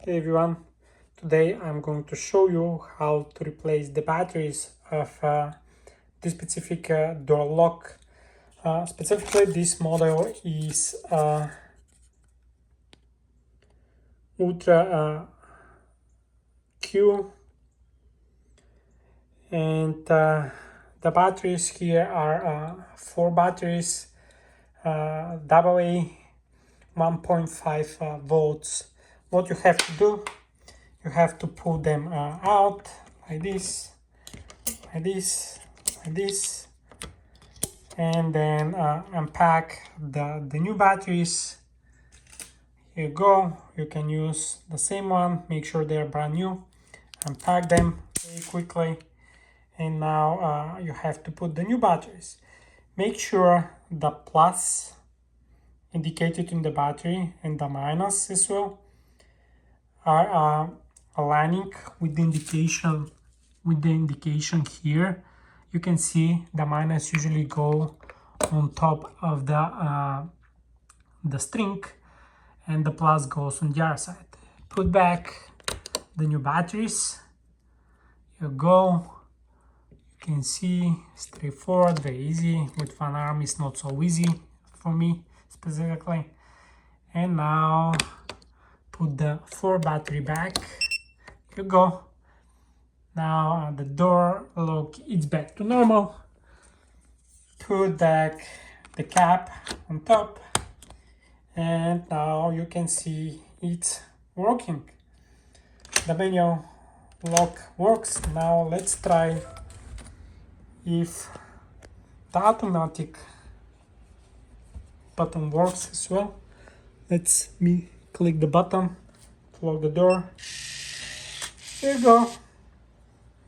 Hey everyone, today I'm going to show you how to replace the batteries of this specific door lock. Specifically, this model is Ultra Q, and the batteries here are 4 batteries, AA 1.5 volts. What you have to do, you have to pull them out like this, like this, like this, and then unpack the new batteries. Here you go. You can use the same one, make sure they're brand new, unpack them very quickly, and now you have to put the new batteries. Make sure the plus indicated in the battery and the minus as well are aligning with the indication here. You can see the minus usually go on top of the string, and the plus goes on the other side. Put back the new batteries. Here you go. You can see, straightforward, very easy. With one arm is not so easy for me specifically. And now put the 4 battery back. Here you go. Now the door lock is back to normal. Put back the cap on top, and now you can see it's working. The manual lock works. Now let's try if the automatic button works as well. Let's click the button to lock the door. There you go.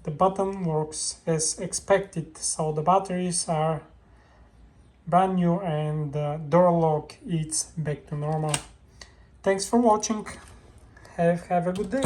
The button works as expected, so the batteries are brand new and the door lock is back to normal. Thanks for watching. Have a good day.